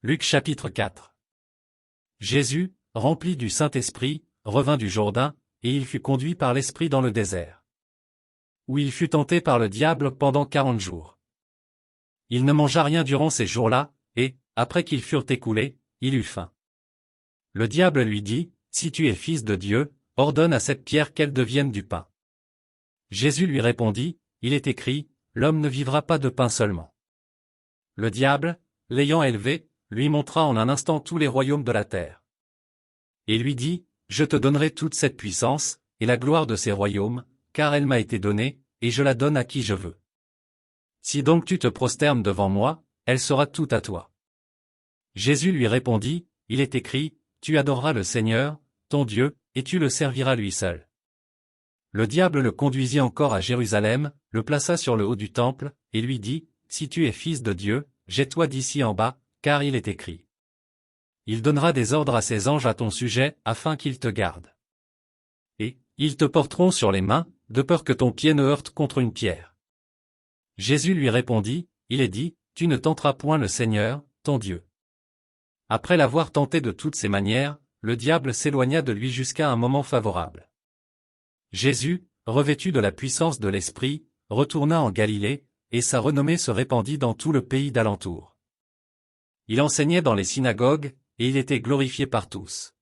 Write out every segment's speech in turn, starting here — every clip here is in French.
Luc chapitre 4. Jésus, rempli du Saint-Esprit, revint du Jourdain, et il fut conduit par l'Esprit dans le désert, où il fut tenté par le diable pendant 40 jours. Il ne mangea rien durant ces jours-là, et, après qu'ils furent écoulés, il eut faim. Le diable lui dit, « Si tu es fils de Dieu, ordonne à cette pierre qu'elle devienne du pain. » Jésus lui répondit, « Il est écrit, l'homme ne vivra pas de pain seulement. » Le diable, l'ayant élevé, lui montra en un instant tous les royaumes de la terre. Et lui dit, « Je te donnerai toute cette puissance, et la gloire de ces royaumes, car elle m'a été donnée, et je la donne à qui je veux. Si donc tu te prosternes devant moi, elle sera toute à toi. » Jésus lui répondit, « Il est écrit, tu adoreras le Seigneur, ton Dieu, et tu le serviras lui seul. » Le diable le conduisit encore à Jérusalem, le plaça sur le haut du temple, et lui dit, « Si tu es fils de Dieu, jette-toi d'ici en bas, car il est écrit. Il donnera des ordres à ses anges à ton sujet, afin qu'ils te gardent. Et, ils te porteront sur les mains, de peur que ton pied ne heurte contre une pierre. » Jésus lui répondit, il est dit, « Tu ne tenteras point le Seigneur, ton Dieu. » Après l'avoir tenté de toutes ses manières, le diable s'éloigna de lui jusqu'à un moment favorable. Jésus, revêtu de la puissance de l'Esprit, retourna en Galilée, et sa renommée se répandit dans tout le pays d'alentour. Il enseignait dans les synagogues, et il était glorifié par tous.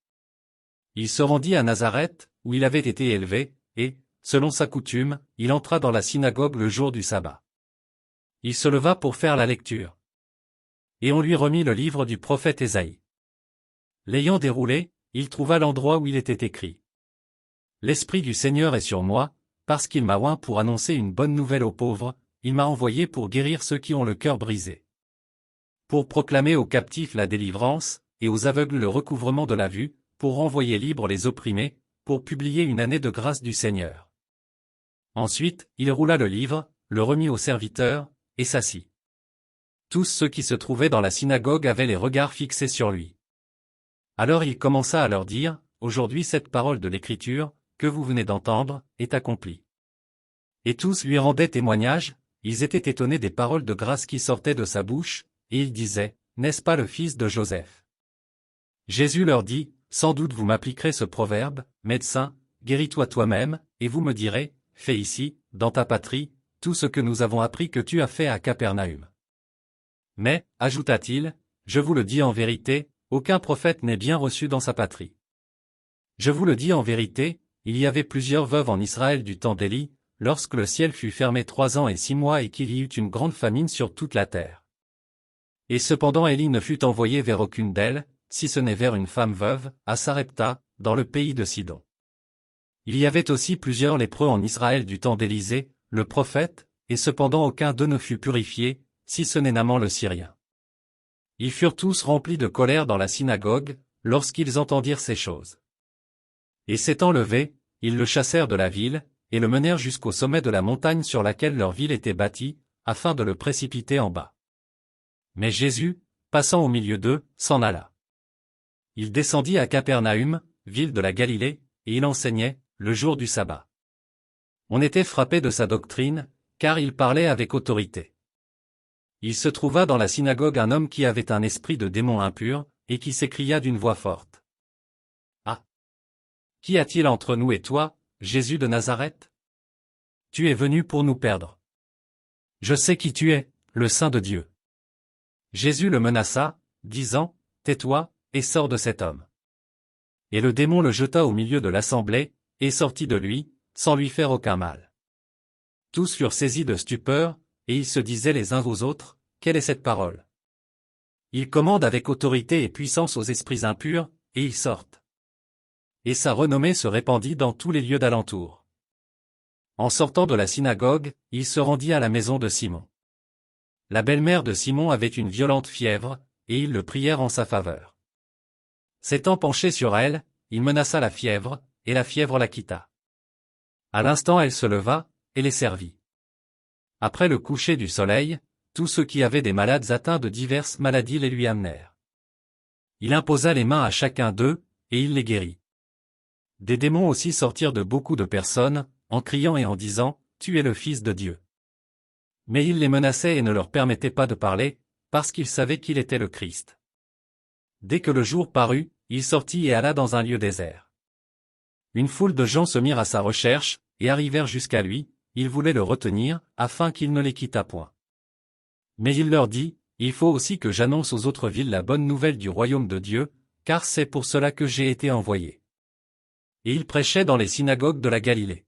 Il se rendit à Nazareth, où il avait été élevé, et, selon sa coutume, il entra dans la synagogue le jour du sabbat. Il se leva pour faire la lecture. Et on lui remit le livre du prophète Ésaïe. L'ayant déroulé, il trouva l'endroit où il était écrit. L'Esprit du Seigneur est sur moi, parce qu'il m'a oint pour annoncer une bonne nouvelle aux pauvres, il m'a envoyé pour guérir ceux qui ont le cœur brisé. Pour proclamer aux captifs la délivrance, et aux aveugles le recouvrement de la vue, pour renvoyer libres les opprimés, pour publier une année de grâce du Seigneur. Ensuite, il roula le livre, le remit au serviteur, et s'assit. Tous ceux qui se trouvaient dans la synagogue avaient les regards fixés sur lui. Alors il commença à leur dire, « Aujourd'hui cette parole de l'Écriture, que vous venez d'entendre, est accomplie. » Et tous lui rendaient témoignage, ils étaient étonnés des paroles de grâce qui sortaient de sa bouche, et ils disaient, « N'est-ce pas le fils de Joseph? » Jésus leur dit, « Sans doute vous m'appliquerez ce proverbe, Médecin, guéris-toi toi-même, et vous me direz, fais ici, dans ta patrie, tout ce que nous avons appris que tu as fait à Capernaüm. Mais, ajouta-t-il, je vous le dis en vérité, aucun prophète n'est bien reçu dans sa patrie. Je vous le dis en vérité, il y avait plusieurs veuves en Israël du temps d'Élie, lorsque le ciel fut fermé 3 ans et 6 mois et qu'il y eut une grande famine sur toute la terre. Et cependant Élie ne fut envoyé vers aucune d'elles, si ce n'est vers une femme veuve, à Sarepta, dans le pays de Sidon. Il y avait aussi plusieurs lépreux en Israël du temps d'Élisée, le prophète, et cependant aucun d'eux ne fut purifié, si ce n'est Naaman le Syrien. Ils furent tous remplis de colère dans la synagogue, lorsqu'ils entendirent ces choses. Et s'étant levés, ils le chassèrent de la ville, et le menèrent jusqu'au sommet de la montagne sur laquelle leur ville était bâtie, afin de le précipiter en bas. Mais Jésus, passant au milieu d'eux, s'en alla. Il descendit à Capernaüm, ville de la Galilée, et il enseignait, le jour du sabbat. On était frappé de sa doctrine, car il parlait avec autorité. Il se trouva dans la synagogue un homme qui avait un esprit de démon impur, et qui s'écria d'une voix forte. « Ah! Qu'y a-t-il entre nous et toi, Jésus de Nazareth? Tu es venu pour nous perdre. Je sais qui tu es, le Saint de Dieu. » Jésus le menaça, disant, « Tais-toi, et sors de cet homme. » Et le démon le jeta au milieu de l'assemblée, et sortit de lui, sans lui faire aucun mal. Tous furent saisis de stupeur, et ils se disaient les uns aux autres, « Quelle est cette parole? Il commande avec autorité et puissance aux esprits impurs, et ils sortent. » Et sa renommée se répandit dans tous les lieux d'alentour. En sortant de la synagogue, il se rendit à la maison de Simon. La belle-mère de Simon avait une violente fièvre, et ils le prièrent en sa faveur. S'étant penché sur elle, il menaça la fièvre, et la fièvre la quitta. À l'instant elle se leva, et les servit. Après le coucher du soleil, tous ceux qui avaient des malades atteints de diverses maladies les lui amenèrent. Il imposa les mains à chacun d'eux, et il les guérit. Des démons aussi sortirent de beaucoup de personnes, en criant et en disant, « Tu es le Fils de Dieu. » Mais il les menaçait et ne leur permettait pas de parler, parce qu'ils savaient qu'il était le Christ. Dès que le jour parut, il sortit et alla dans un lieu désert. Une foule de gens se mirent à sa recherche, et arrivèrent jusqu'à lui, ils voulaient le retenir, afin qu'il ne les quittât point. Mais il leur dit, il faut aussi que j'annonce aux autres villes la bonne nouvelle du royaume de Dieu, car c'est pour cela que j'ai été envoyé. Et il prêchait dans les synagogues de la Galilée.